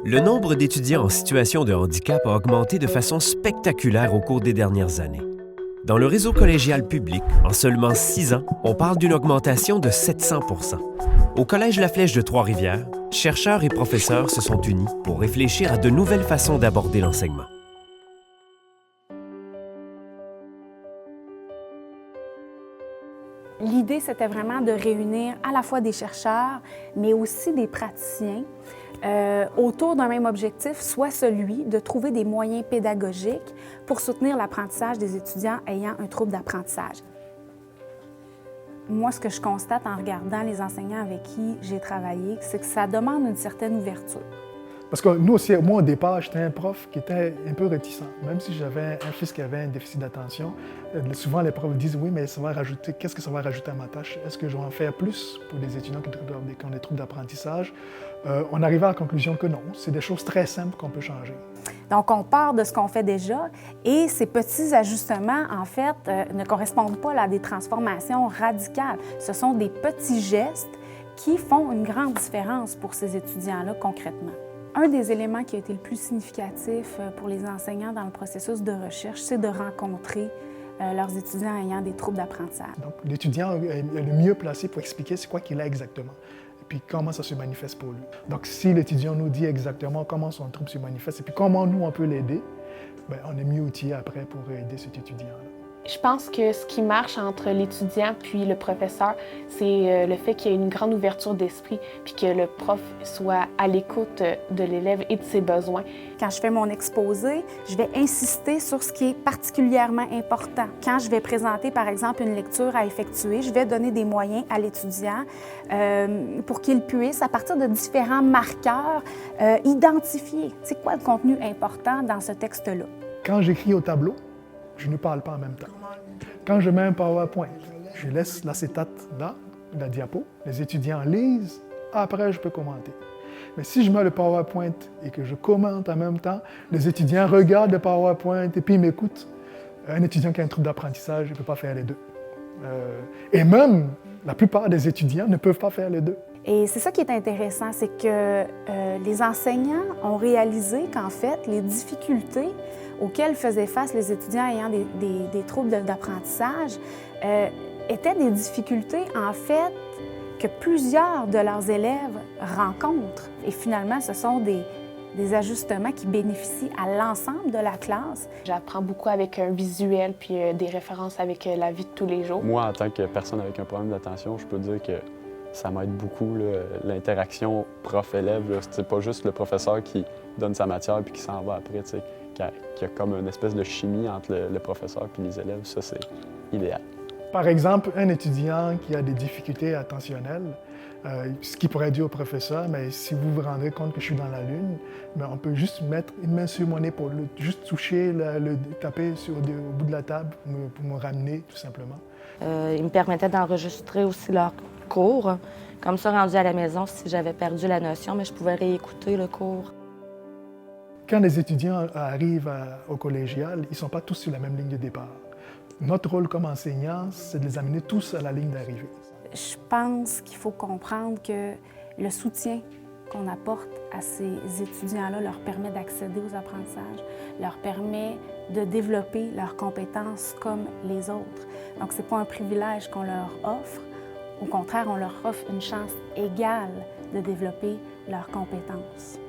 Le nombre d'étudiants en situation de handicap a augmenté de façon spectaculaire au cours des dernières années. Dans le réseau collégial public, en seulement 6 ans, on parle d'une augmentation de 700 %. Au Collège La Flèche de Trois-Rivières, chercheurs et professeurs se sont unis pour réfléchir à de nouvelles façons d'aborder l'enseignement. L'idée, c'était vraiment de réunir à la fois des chercheurs, mais aussi des praticiens autour d'un même objectif, soit celui de trouver des moyens pédagogiques pour soutenir l'apprentissage des étudiants ayant un trouble d'apprentissage. Moi, ce que je constate en regardant les enseignants avec qui j'ai travaillé, c'est que ça demande une certaine ouverture. Parce que nous aussi, moi au départ, j'étais un prof qui était un peu réticent. Même si j'avais un fils qui avait un déficit d'attention, souvent les profs disent oui, mais ça va rajouter, qu'est-ce que ça va rajouter à ma tâche? Est-ce que je vais en faire plus pour les étudiants qui ont des troubles d'apprentissage? On arrivait à la conclusion que non, c'est des choses très simples qu'on peut changer. Donc, on part de ce qu'on fait déjà et ces petits ajustements, en fait, ne correspondent pas à des transformations radicales. Ce sont des petits gestes qui font une grande différence pour ces étudiants-là concrètement. Un des éléments qui a été le plus significatif pour les enseignants dans le processus de recherche, c'est de rencontrer leurs étudiants ayant des troubles d'apprentissage. Donc, l'étudiant est le mieux placé pour expliquer c'est quoi qu'il a exactement et puis comment ça se manifeste pour lui. Donc, si l'étudiant nous dit exactement comment son trouble se manifeste et puis comment nous, on peut l'aider, bien, on est mieux outillé après pour aider cet étudiant-là. Je pense que ce qui marche entre l'étudiant puis le professeur, c'est le fait qu'il y ait une grande ouverture d'esprit puis que le prof soit à l'écoute de l'élève et de ses besoins. Quand je fais mon exposé, je vais insister sur ce qui est particulièrement important. Quand je vais présenter, par exemple, une lecture à effectuer, je vais donner des moyens à l'étudiant pour qu'il puisse, à partir de différents marqueurs, identifier c'est quoi le contenu important dans ce texte-là. Quand j'écris au tableau, je ne parle pas en même temps. Quand je mets un PowerPoint, je laisse l'acétate là, la diapo, les étudiants lisent, après je peux commenter. Mais si je mets le PowerPoint et que je commente en même temps, les étudiants regardent le PowerPoint et puis ils m'écoutent. Un étudiant qui a un trouble d'apprentissage ne peut pas faire les deux. Et même, la plupart des étudiants ne peuvent pas faire les deux. Et c'est ça qui est intéressant, c'est que les enseignants ont réalisé qu'en fait, les difficultés auxquelles faisaient face les étudiants ayant des troubles d'apprentissage étaient des difficultés, en fait, que plusieurs de leurs élèves rencontrent. Et finalement, ce sont des ajustements qui bénéficient à l'ensemble de la classe. J'apprends beaucoup avec un visuel puis des références avec la vie de tous les jours. Moi, en tant que personne avec un problème d'attention, je peux dire que ça m'aide beaucoup, l'interaction prof-élève. C'est pas juste le professeur qui donne sa matière puis qui s'en va après, qu'il y a comme une espèce de chimie entre le professeur et les élèves. Ça, c'est idéal. Par exemple, un étudiant qui a des difficultés attentionnelles, ce qui pourrait dire au professeur, mais si vous vous rendez compte que je suis dans la lune, mais on peut juste mettre une main sur mon épaule, juste toucher, taper au bout de la table pour me ramener, tout simplement. Il me permettait d'enregistrer aussi leurs cours. Comme ça, rendu à la maison, si j'avais perdu la notion, mais je pouvais réécouter le cours. Quand les étudiants arrivent au collégial, ils ne sont pas tous sur la même ligne de départ. Notre rôle comme enseignant, c'est de les amener tous à la ligne d'arrivée. Je pense qu'il faut comprendre que le soutien qu'on apporte à ces étudiants-là leur permet d'accéder aux apprentissages, leur permet de développer leurs compétences comme les autres. Donc, ce n'est pas un privilège qu'on leur offre. Au contraire, on leur offre une chance égale de développer leurs compétences.